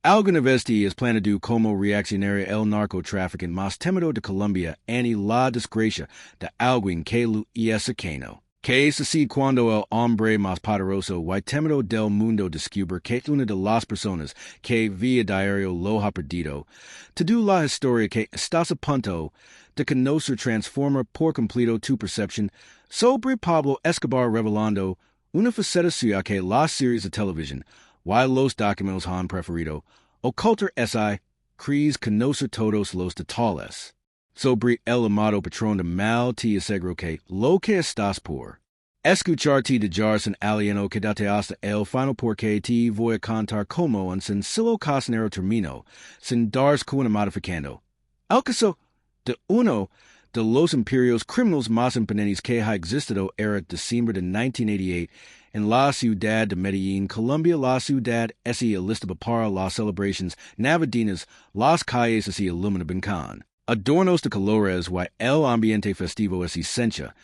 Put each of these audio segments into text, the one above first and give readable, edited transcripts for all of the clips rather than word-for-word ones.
Alguna vesti es planado como reaccionaria el narcotráfico más temido de Colombia y la desgracia de alguien que lo es cercano. Que es así cuando el hombre más poderoso y temido del mundo descubre que una de las personas que vía diario lo ha perdido. Todo la historia que estás a punto de conocer transforma por completo tu percepción sobre Pablo Escobar revelando una faceta suya que la series de televisión y los documentos han preferido ocultar esi, crees conocer todos los detalles. Sobre el amado patrón de mal te aseguro que lo que estás por escucharte de jar sin alieno quédate hasta el final porque te voy a contar como un sencillo cocinero termino sin darse cuenta modificando. El caso de uno de los imperios criminales más imponentes que ha existido era diciembre de 1988 en la ciudad de Medellín, Colombia. La ciudad es lista para las celebraciones navideñas, las calles se iluminan con adornos de colores y el ambiente festivo es esencia.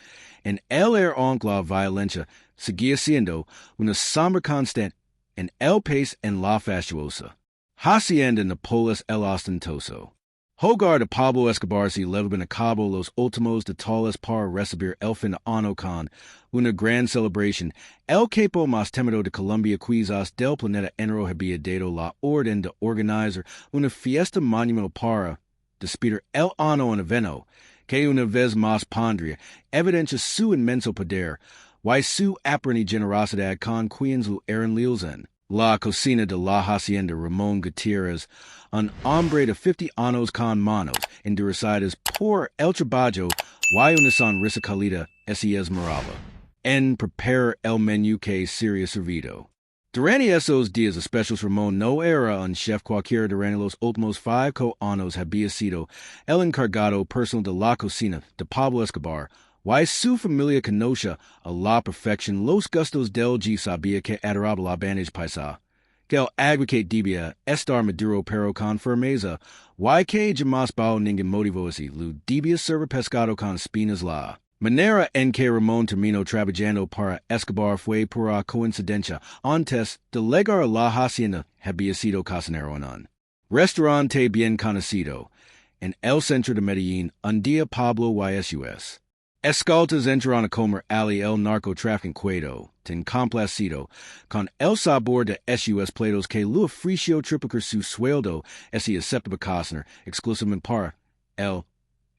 En el air aunque la violencia seguía siendo una sombra constante en el país en la fastuosa hacienda Nápoles el ostentoso. Hogar de Pablo Escobar se llevan a cabo los últimos detalles para recibir el fin de año con una gran celebración. El capo más temido de Colombia quizás del planeta entero había dado la orden de organizar una fiesta monumental para despedir el año en evento que una vez más pondría evidencia su inmenso poder y su aparente generosidad con quienes lo eran leales en la cocina de la hacienda Ramón Gutiérrez, un hombre de 50 años con manos endurecidas por el trabajo y una sonrisa cálida se esmeraba en preparar el menú que sería servido. Durante esos días especiales Ramón no era un chef cualquiera. Durante los últimos 5 años había sido el encargado personal de la cocina de Pablo Escobar, y su familia conocía a la perfección los gustos del G. Sabía que adoraba la bandeja paisa, que el aguacate debía estar maduro pero con firmeza, y que jamás bajo ningún motivo así lo debía servir pescado con espinas. La manera en que Ramón terminó trabajando para Escobar fue pura coincidencia. Antes de llegar a la hacienda había sido cocinero en un restaurante bien conocido en el centro de Medellín. Un día Pablo y sus escoltas entraron a comer ali el narcotráfico tan complacido con el sabor de sus platos que lo ofreció triplicar su sueldo ese aceptable cocinero exclusivamente para él.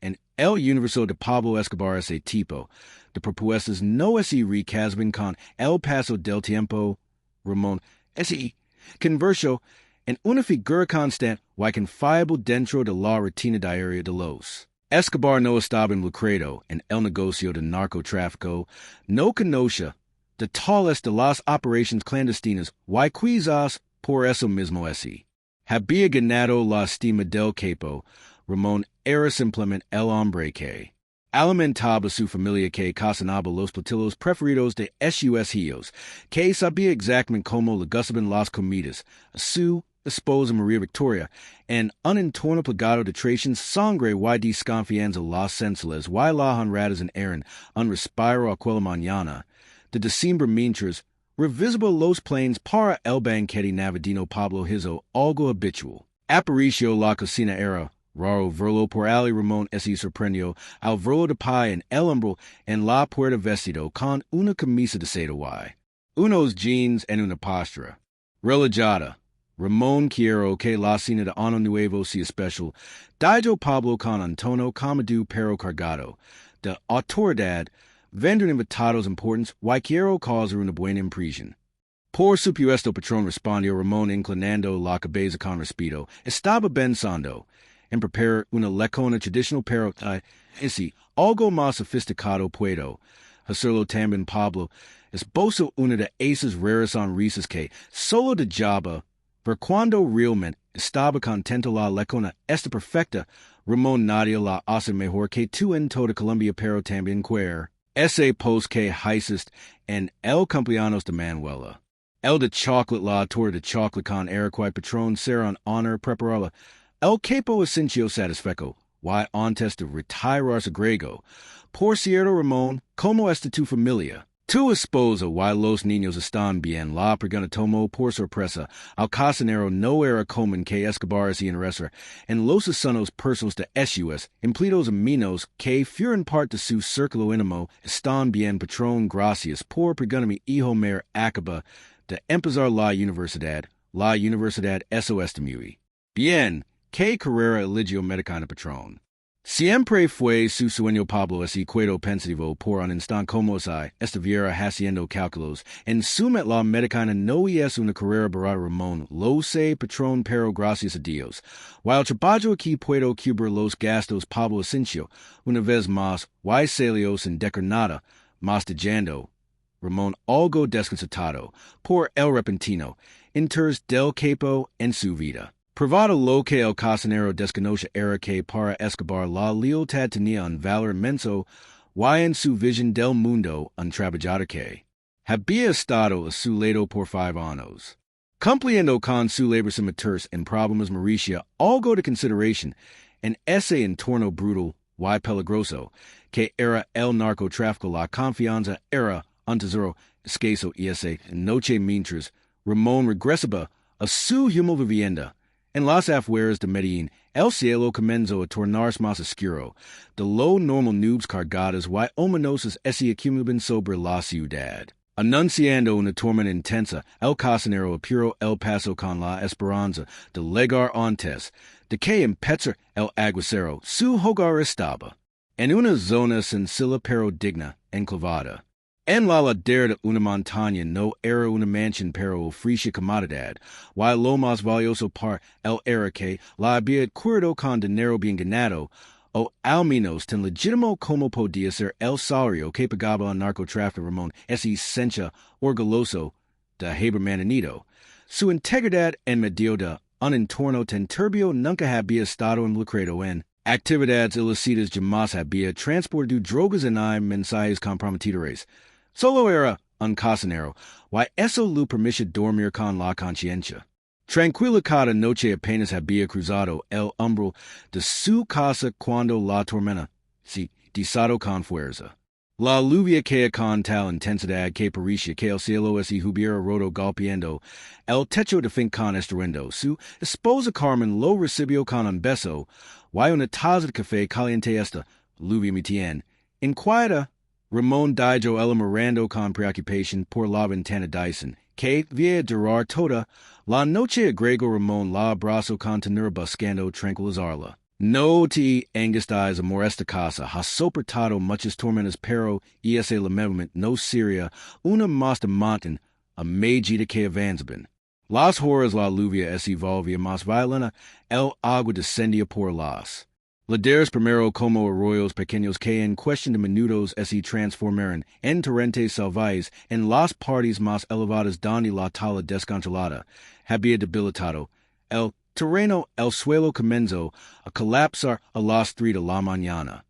En el universo de Pablo Escobar ese tipo de propuestas no se recasan con el paso del tiempo. Ramón ese convirtió en una figura constante y confiable dentro de la rutina diaria de los Escobar. No estaba involucrado en el negocio de narcotráfico, no conocía detalles de las operaciones clandestinas y quizás por eso mismo había ganado la estima del capo. Ramón era simplemente el hombre que alimentaba su familia, que cocinaba los platillos preferidos de sus hijos, que sabía exactamente cómo le gustaban las comidas a su esposa María Victoria, en un entorno plagado de traiciones, sangre y desconfianza. Las sensuales y las honradas en eran un respiro aquella mañana de diciembre mientras revisaba los planes para el banquete navideño. Pablo hizo algo habitual. Aparicio la cocina era raro verlo por ali. Ramón se sorprendió al verlo de pie en el hombro en la puerta vestido con una camisa de seda y unos jeans en una postura relajada. Ramón quiero que la cena de Año Nuevo sea especial. Dijo Pablo con un tono cómodo pero cargado de autoridad. Vender invitados importantes y quiero causar una buena impresión. Por supuesto, patrón, respondió Ramón inclinando la cabeza con respeto. Estaba pensando en preparar una lecona tradicional pero algo más sofisticado. Puedo hacerlo también. Pablo esbozó una de esas raras sonrisas que solo de Java ver cuando realmente estaba contento. La lecona está perfecta. Ramón nadie la hace mejor que tú en toda Colombia, pero también queer ese post que hiciste en el cumpleaños de Manuela. El de chocolate, la torta de chocolate con araquai. Patrón, será un honor prepararla. El capo se sintió satisfecho y antes de retirarse agregó: por cierto, Ramón, ¿cómo está tu familia? Tu esposa, y los niños están bien, la pregunatomo por sorpresa, al casanero no era comen que Escobar y enresar, en los asuntos personales de SUS, empleados aminos que fueron parte de su círculo íntimo, están bien, patrón, gracias por preguntarme hijo mer acaba de empezar la universidad SOS de muy bien, que carrera eligio medicina patrón. Siempre fue su sueño Pablo ese cuedo pensativo por un instante como si estuviera haciendo cálculos. En suma la medicina no es una carrera para Ramón, lo sé patrón pero gracias a Dios. While trabajo aquí puedo cubrir los gastos Pablo Asensio, una vez más, y salios en decarnada, más dejando. Ramón algo desconcertado por el repentino inters del capo en su vida. Privado lo que el casanero desconoce era que para Escobar la lealtad tenía un valor inmenso y en su visión del mundo un trabajador que había estado a su lado por 5 años. Cumpliendo con su labor sin meterse en problemas Mauricia algo de consideración en ese entorno brutal y peligroso que era el narcotráfico la confianza era un tesoro escaso y ese noche mientras Ramón regresaba a su humilde vivienda. En las afueras de Medellín, el cielo comenzó a tornarse más oscuro, de lo normal nubes cargadas y ominosas se acumulaban sobre la ciudad. Anunciando una tormenta intensa, el casanero apuró el paso con la esperanza de llegar antes de que empezara el aguacero. Su hogar estaba en una zona sencilla pero digna, enclavada. En la ladera de una montaña no era una mansión pero ofrecía comodidad, y lo más valioso para él era que la había adquirido con dinero bien ganado, o al menos tan legítimo como podía ser el salario que pagaba al narcotráfico Ramón ese esencia orgulloso de haber mantenido. Su integridad en medio de un entorno tan turbio nunca había estado involucrado en actividades ilícitas, jamás había transportado drogas ni mensajes comprometedores. Solo era un casanero, y eso le permitía dormir con la conciencia. Tranquila cada noche apenas había cruzado el umbral de su casa cuando la tormenta se desató con fuerza. La lluvia caía con tal intensidad que parecía que el cielo se hubiera roto golpeando el techo de fin con estruendo. Su esposa Carmen lo recibió con un beso, y una taza de café caliente esta lluvia mitien. Inquieta, Ramón dijo el mirando con preocupación por la ventana Dyson, que vía durar toda la noche agregó Ramón la abrazo con ternura buscando tranquilizarla. No te angusties amor esta casa, ha soportado muchas tormentas pero ese lamentablemente no sería una más de mountain a medida que avanzaban. Las horas la lluvia se volvía más violenta, el agua descendía por las laderas primero como arroyos pequeños que en cuestión de minutos se transformaron en torrentes salvajes en las partes más elevadas donde la tala descontrolada había debilitado el terreno. El suelo comenzó a colapsar a las 3 de la mañana.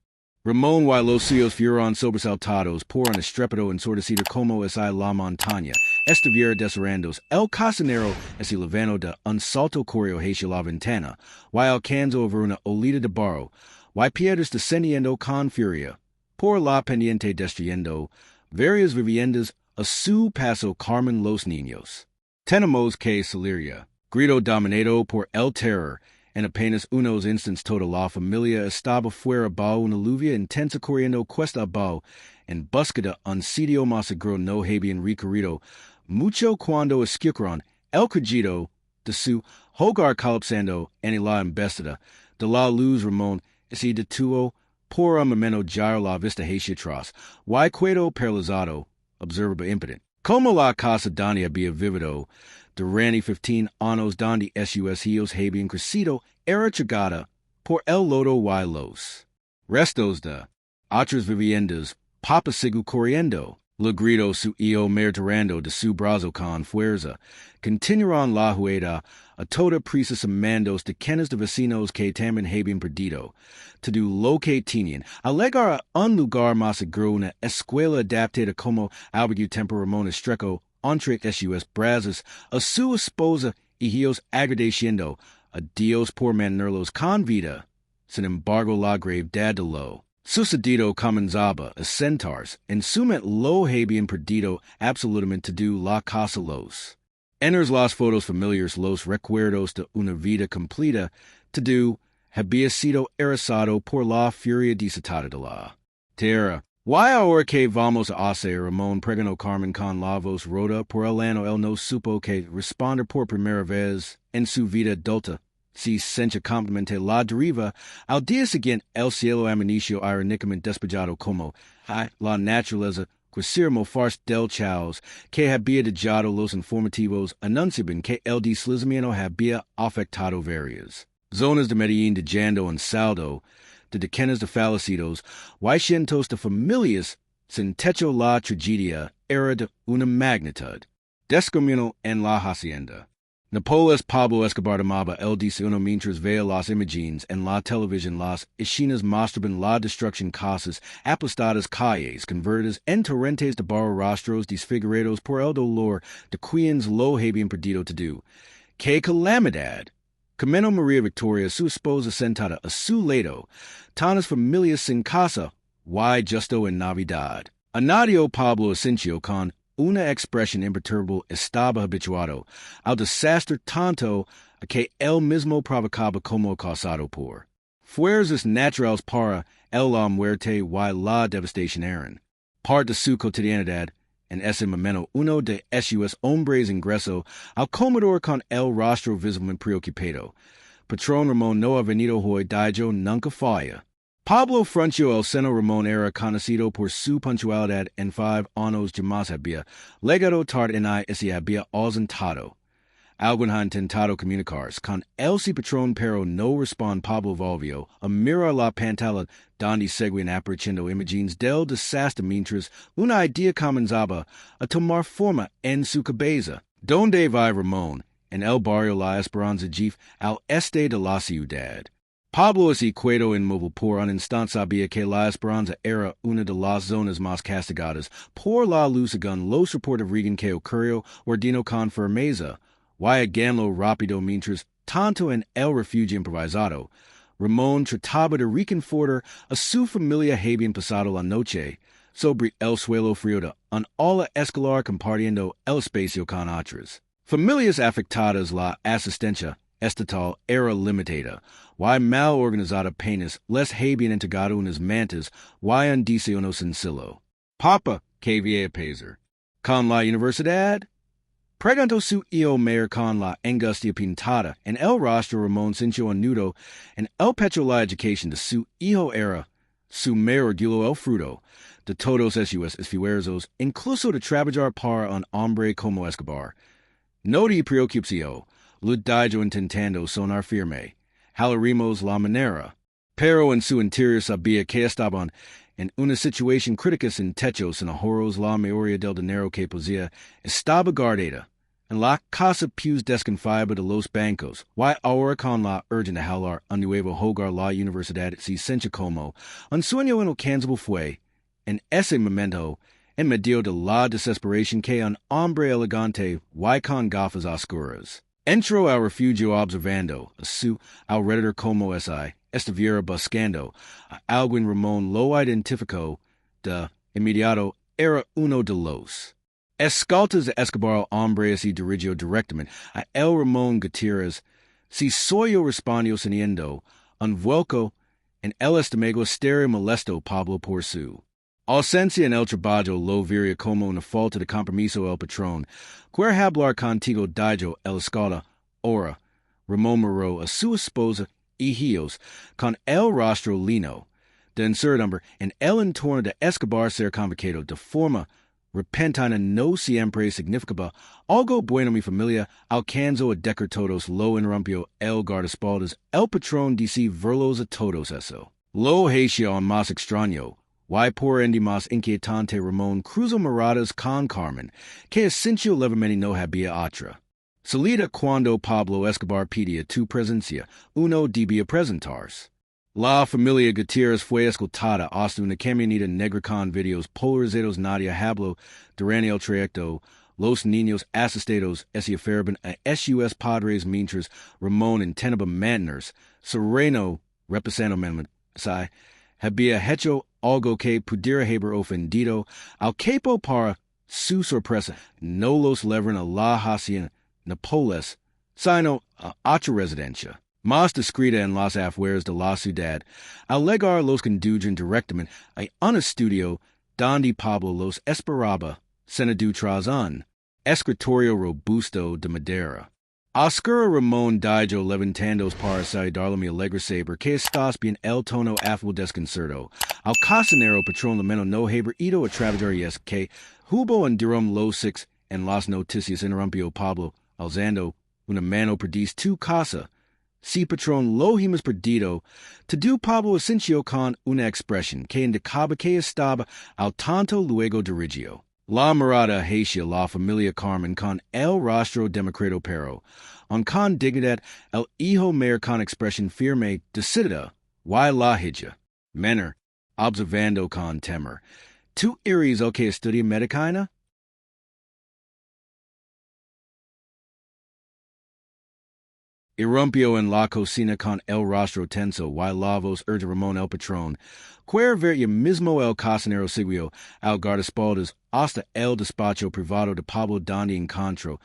Ramón y los suyos fueron sobresaltados por un estrépito ensordecido como es la montaña estuviera desolando. El casanero se levantó de un salto corrió hacia la ventana, y alcanzó a ver una olita de barro, y piedras descendiendo con furia. Por la pendiente destruyendo varias viviendas a su paso Carmen los niños. Tenemos que salir. Grito dominado por el terror. En apenas unos instantes toda la familia estaba fuera bajo una lluvia intensa corriendo cuesta abajo en busca de un sitio más seguro. No habían recorrido mucho cuando escucharon el crujido de su hogar colapsando en la embestida de la luz. Ramón se detuvo por un momento girar la vista hacia atrás, y quedó paralizado, observaba impotente. Como la casa donde había vivido durante 15 años donde sus hijos habían crecido era chagada por el lodo y los restos de otras viviendas. Papa sigue corriendo. Le grito su hijo mertorando de su brazo con fuerza. Continuaron la huida a toda prisa mandos de quienes de vecinos que también habían perdido. Todo lo que tenían. Al llegar a un lugar más seguro, una escuela adaptada como albergue tempo Ramón estrecho entre sus brazos a su esposa y hijos agradeciendo a Dios por mantenerlos con vida. Sin embargo, la gravedad de lo Sucedido comenzaba as centaurs, and sumet lo habían perdido absolutamente todo la casa los. Enters las fotos familiares los recuerdos de una vida completa todo había sido erasado por la furia desatada de la tierra. Why ahora que vamos a hacer? Ramón preguntó Carmen con la voz rota por el ano. Él no supo que responder por primera vez en su vida adulta. Si sencha completamente la deriva, al día siguiente el cielo amaneció irónicamente despejado como la naturaleza quisiéramos fars del chaos que había dejado los informativos anunciaban que el deslizamiento había afectado varias zonas de Medellín dejando en saldo de decenas de fallecidos, cientos de familias sin techo. La tragedia era de una magnitud descomunal en la hacienda. Napoles Pablo Escobar tomaba el desayuno mientras veía las imágenes en la televisión. Las escenas mostraban la destrucción, casas aplastadas, calles convertidas en torrentes de barro, rostros desfigurados por el dolor de quienes lo habían perdido todo. ¡Qué calamidad! Camino María Victoria, su esposa, sentada a su lado, tantas familias sin casa, justo en Navidad. Anadio Pablo Asensio con una expresión imperturbable estaba habituado al desastre tanto a que él mismo provocaba como causado por fuerzas naturales para la muerte y la devastación eran parte de su cotidianidad. En ese momento, uno de esos hombres ingresó al comedor con el rostro visiblemente preocupado. Patrón Ramón no ha venido hoy, dijo nunca falla. Pablo frunció el seno. Ramón era conocido por su puntualidad. En 5 años jamás había llegado tarde en y había ausentado. Alguien ha intentado comunicarse con el patrón, pero no responde. Pablo volvió a mirar la pantalla donde seguían apareciendo imágenes del desastre mientras una idea comenzaba a tomar forma en su cabeza. ¿Dónde va Ramón? En el barrio La Esperanza Jeff, al este de la ciudad. Pablo se quedó inmóvil por un instante. Sabía que La Esperanza era una de las zonas más castigadas por la luz. Según los reportes Reagan que ocurrió, ordenó con firmeza ganó rápido mientras tanto en el refugio improvisado. Ramón trataba de reconfortar a su familia. Habían pasado la noche sobre el suelo frío de un ala escolar compartiendo el espacio con otras familias afectadas. La asistencia estatal era limitada mal organizada. Apenas les habían entregado unas mantas un desayuno sencillo. Papa, que había pasar con la universidad? Preguntó su hijo mayor con la angustia pintada en el rostro. Ramón sintió un nudo en el pecho. La educación de su hijo era su mayor orgullo, el fruto de todos esos esfuerzos, incluso de trabajar para un hombre como Escobar. No te preocupes, lo dijo intentando sonar firme. Hallaremos la manera. Pero en su interior sabía que estaban en una situación crítica. Sin techo, sin ahorros, la mayoría del dinero que poseía estaba guardada en la casa plus desconfiada de los bancos. Ahora con la urgente de jalar un nuevo hogar. La universidad se sentía como un sueño inalcanzable. Fue en ese momento, en medio de la desesperación, que un hombre elegante con gafas oscuras entró al refugio observando a su alrededor como estuviera buscando a alguien. Ramón lo identificó de inmediato. Era uno de los escoltas de Escobar. El hombre se dirigió directamente a el Ramón Gutiérrez. Si soyo respondió teniendo un vuelco en el estómago. Estéreo molesto Pablo por su ausencia en el trabajo. Lo vería como una falta de compromiso. El patrón quiere hablar contigo, dijo el escolta. Ahora, Ramón miró a su esposa y hijos con el rostro lino de incertidumbre. En el entorno de Escobar ser convocado de forma repentina no siempre significaba algo bueno. Mi familia alcanzó a decar todos. Lo interrumpió el guardaespaldas. El patrón dice verlos a todos eso. Lo hacía aún más extraño. Por ende más inquietante. Ramón cruzó miradas con Carmen, que sintió levemente no había otra salida cuando Pablo Escobar pedía tu presencia. Uno debía presentarse. La familia Gutiérrez fue escoltada hasta una camioneta negra con videos polarizados. Nadia habló durante el trayecto. Los niños asistidos se aferran a sus padres mientras Ramón intentaba mantenerse sereno. Repasándome había hecho algo que pudiera haber ofendido al capo para su sorpresa. No los llevaron a la hacienda Nápoles, sino a otra residencia más discreta en las afueras de la ciudad. Al llegar los conduyen directamente a un estudio donde Pablo los esperaba, sentado tras un escritorio robusto de madera. Oscura Ramón dijo levantándose para saludarle mi alegre saber que estás bien el tono afable desconcerto. Al cocinero patrón la mano no haber ido a trabajar y es que hubo en Durham los six en las noticias interrumpió Pablo, alzando una mano perdiz tu casa. Si patrón lo hemos perdido, te dio Pablo Asensio con una expresión que indicaba que estaba al tanto luego dirigió la mirada hacia la familia Carmen con el rostro demacrado pero, con dignidad, el hijo mayor con expresión firme, decidida, y la hija, menor, observando con temor. ¿Tú eres el que estudia medicina? Irrumpió en la cocina con el rostro tenso, y la voz urge Ramón el patrón. Quer ver ya mismo el cocinero siguió al guardaespaldas hasta el despacho privado de Pablo donde encontró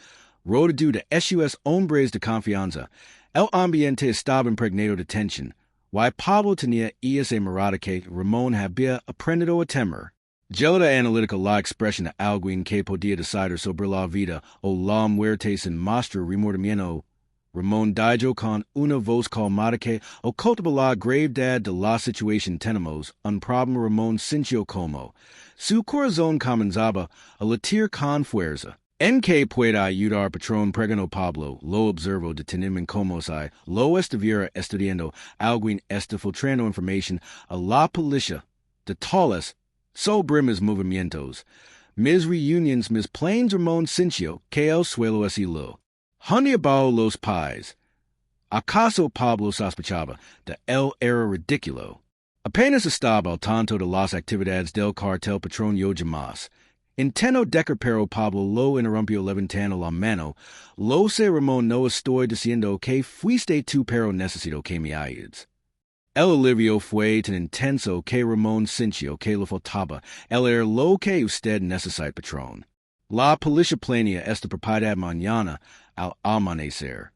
rodeado de esos hombres de confianza. El ambiente estaba impregnado de tensión, y Pablo tenía esa mirada que Ramón había aprendido a temer. Gelada analítica la expresión de alguien que podía decidir sobre la vida o la muerte sin mostrar remordimiento. Ramón dijo con una voz calmada que ocultaba la gravedad de la situación. Tenemos un problema. Ramón sintió como su corazón comenzaba a latir con fuerza. ¿En qué puede ayudar, patrón? Preguntó Pablo. Lo observó detenidamente como si lo estuviera estudiando. Alguien está filtrando información a la policía de tales sobre mis movimientos, mis reuniones, mis planes. Ramón sintió que el suelo es hilo. Honey abajo los pies. ¿Acaso Pablo sospechaba de él era ridículo? Apenas estaba al tanto de las actividades del cartel patrón yo jamás. Intento decir pero Pablo lo interrumpió levantando la mano. Lo sé Ramón, no estoy diciendo que fuiste tú pero necesito que me ayudes. El alivio fue tan intenso que Ramón sintió que le faltaba el air lo que usted necesita, patrón. La policía planea esta propiedad mañana al amanecer.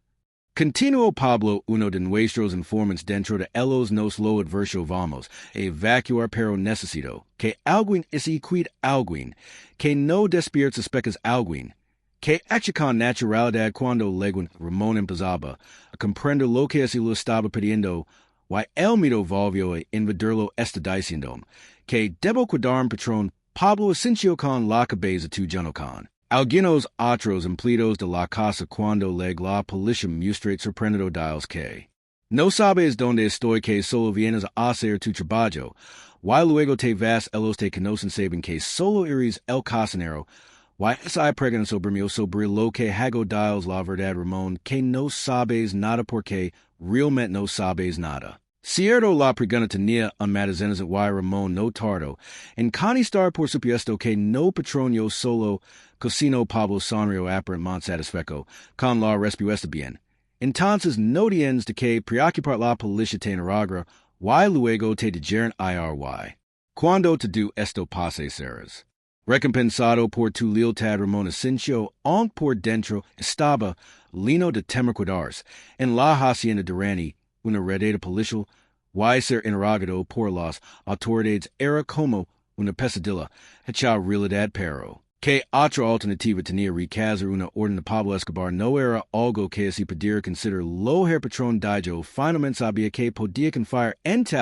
Continuó Pablo, uno de nuestros informantes dentro de ellos nos lo advirtió. Vamos a evacuar pero necesito que alguien cuide alguien, que no despierte suspecas alguien, que actúe con naturalidad cuando leguen. Ramón empezaba a comprender lo que lo estaba pidiendo, y él miró volvió a invadirlo está diciendo que debo cuidar patrón. Pablo Asensio con la cabeza tu lleno con algunos otros empleados de la casa cuando la policía muestra sorprendido diles que no sabes dónde estoy, que solo vienes a hacer tu trabajo, y luego te vas. Ellos te conocen, saben que solo eres el cocinero, y esa pregunta sobre mí sobre lo que hago. Diles la verdad, Ramón, que no sabes nada porque realmente no sabes nada. Cierto, la pregunta tenía un matiz innocent, y Ramón no tardó en contestar por supuesto que no, patrón, yo solo cocino. Pablo sonrió aparentemente satisfecho con la respuesta. Bien, entonces no tienes de que preocupar. La policía te interrogará, y luego te dirán ir. Cuando te do esto pase serás recompensado por tu lealtad. Ramón Asensio, aunque por dentro estaba lleno de temor. Cuidarse en la hacienda Durani una redada policial, y ser interrogado por las autoridades era como una pesadilla hecha realidad. Pero que otra alternativa tenía recazar una orden de Pablo Escobar no era algo que se pudiera considerar. Lo her patrón dijo finalmente sabía que podía confiar en ti.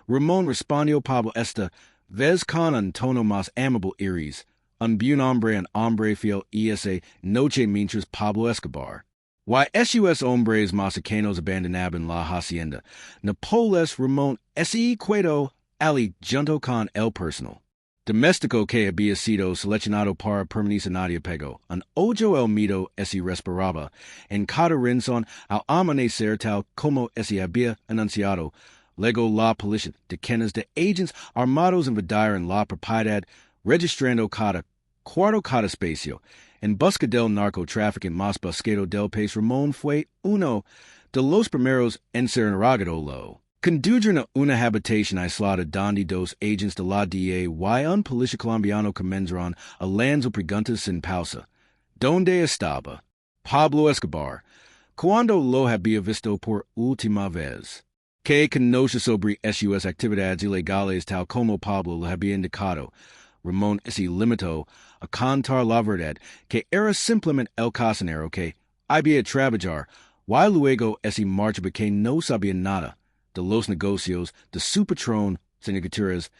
Ramón respondió Pablo esta vez con un tono más amable. Eres un buen hombre, un hombre fiel, y esa noche mientras Pablo Escobar y esos hombres mexicanos abandonaban la hacienda Nápoles, Ramón se quedó ali junto con el personal doméstico que había sido seleccionado para permanecer. Nadie pegó un ojo el miedo se respiraba en cada rincón al amanecer, tal como se había anunciado. Luego la policía de decenas de agentes armados invadieron la propiedad, registrando cada cuarto, cada espacio. En busca del narcotráfico más buscado del país, Ramón fue uno de los primeros en ser interrogado. Lo Conduyen una habitación aislada donde dos agentes de la DEA y un policía colombiano comenzaron a lanzar preguntas sin pausa. ¿Dónde estaba Pablo Escobar cuando lo había visto por última vez? ¿Qué conoce sobre sus actividades ilegales tal como Pablo lo había indicado? Ramón se limitó a contar la verdad, que era simplemente el cocinero que había trabajar, y luego se marchaba que no sabía nada de los negocios de su patrón, señor Gutiérrez.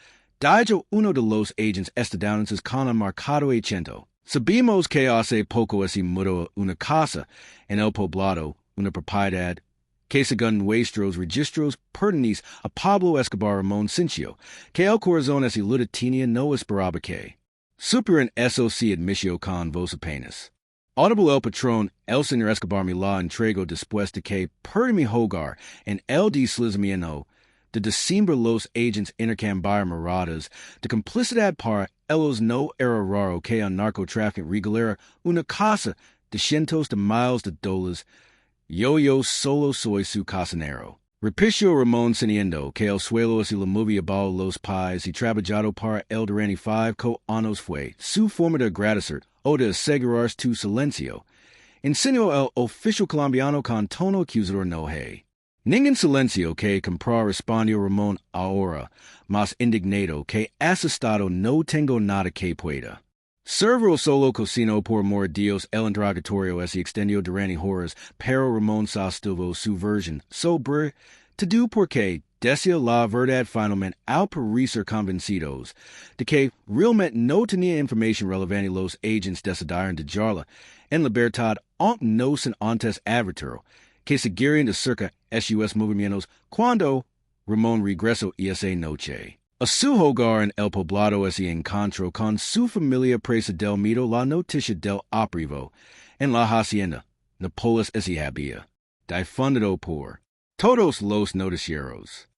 Dijo uno de los agentes estadounidenses con un marcado acento. Sabemos que hace poco se mudó a una casa en el poblado, una propiedad que según nuestros registros pertenece a Pablo Escobar Ramón Cincio, que el corazón ese luta tenía no esperaba que supieran eso se admitió con voz apenas. Audible el patrón, el señor Escobar me la entregó después de que perdí mi hogar en el deslizamiento de diciembre. Los agents intercambiaron miradas de complicidad para ellos. No era raro que un narcotraficante regalara una casa de cientos de miles de dólares. Yo solo soy su cocinero. Repitió Ramón Ciniendo que el suelo es la movía bajo los pies y trabajado para el durante 5 años fue su forma de agradecer o de asegurar tu silencio. Insinuó el oficial colombiano con tono acusador. No hay ningún silencio que comprar, respondió Ramón ahora, más indignado que asustado. No tengo nada que pueda servo solo cocino por amor Dios. El interrogatorio se extendió durante horas, pero Ramón sostuvo su versión sobre todo porque decía la verdad finalmente al parecer convencidos de que realmente no tenía información relevante. Los agents decidieron dejarla en libertad aunque no sin antes advertir que seguirían de cerca sus movimientos cuando Ramón regresó esa noche a su hogar en el poblado. Se encontró con su familia presa del miedo. La noticia del aprivo en la hacienda Nápoles se había difundido por todos los noticieros.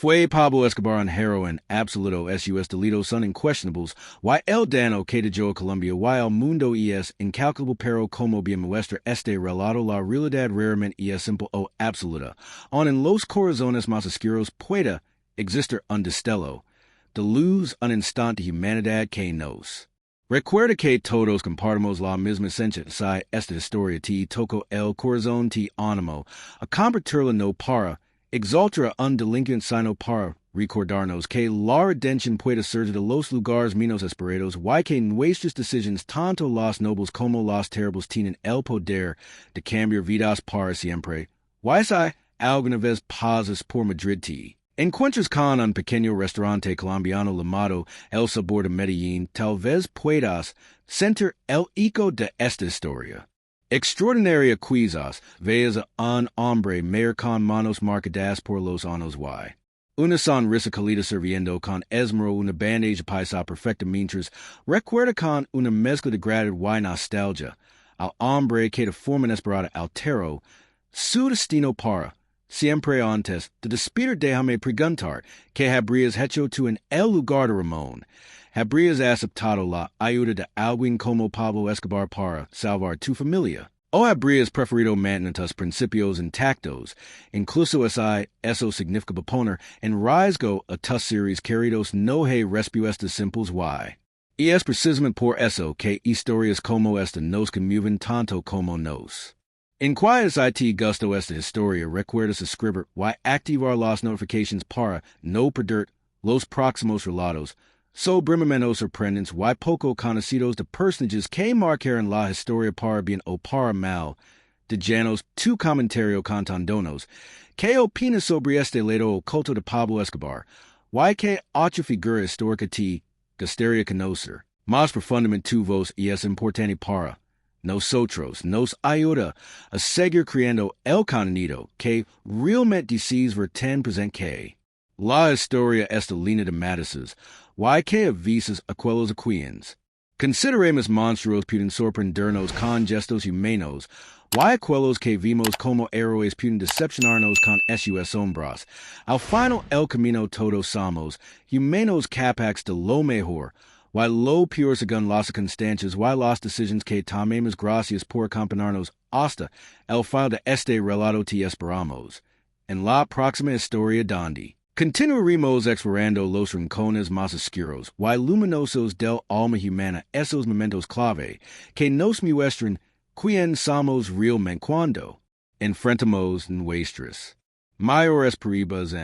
Fue Pablo Escobar un héroe absoluto. Sus delitos son incuestionables. Y el daño que dio a Colombia y al mundo es incalculable, pero como bien muestra este relato, la realidad raramente es simple o absoluta. Aun en los corazones más oscuros puede existir un destello de luz, un instante de humanidad que nos recuerda que todos compartimos la misma esencia. Si esta historia te tocó el corazón, te animo a compartirla, no para exaltar a un delincuente sino para recordarnos que la redención puede ser de los lugares menos esperados, y que nuestras decisiones, tanto las nobles como las terribles, tienen el poder de cambiar vidas para siempre. Y si alguna vez pasas por Madrid te encuentras con un pequeño restaurante colombiano llamado El Sabor de Medellín, tal vez puedas sentir el eco de esta historia. Extraordinaria quizás veas a un hombre mayor con manos marcadas por los años y una sonrisa cálida sirviendo con esmero una bandeja paisa perfecta mientras recuerda con una mezcla de gratitud y nostalgia al hombre que de forma inesperada alteró su destino para siempre. Antes de despedir, déjame preguntar qué habrías hecho tú en el lugar de Ramón. ¿Habrías aceptado la ayuda de alguien como Pablo Escobar para salvar tu familia? ¿O habrías preferido mantener tus principios intactos, incluso si eso significa poner en riesgo a tus seres queridos? No hay respuestas simples y es precisamente por eso que historias como esta nos conmueven tanto como nos. En cual si te gustó esta historia, recuerda suscribir y activar las notifications para no perder los próximos relatos sobremente sorprendentes y poco conocidos de personajes que marcaron la historia para bien o para mal. Déjanos tu comentario contándonos qué opinas sobre este lado oculto de Pablo Escobar y qué otra figura histórica te gustaría conocer. Más profundamente tu voz es importante para nosotros. Nos ayuda a seguir creando el contenido que realmente deseas ver. Ten present que la historia esta línea de matices y que avisas aquellos aquiens. Consideremos monstruos pueden sorprendernos con gestos humanos, y aquellos que vimos como héroes pueden decepcionarnos con sus sombras. Al final el camino todos somos humanos capaces de lo mejor, while lo pior según las circunstancias, while las decisions que tomemos gracias por acompañarnos hasta el final de este relato te esperamos. En la próxima historia donde continuaremos explorando los rincones más oscuros y luminosos del alma humana, esos momentos clave que nos muestran quién somos realmente cuando enfrentamos nuestras mayores pruebas.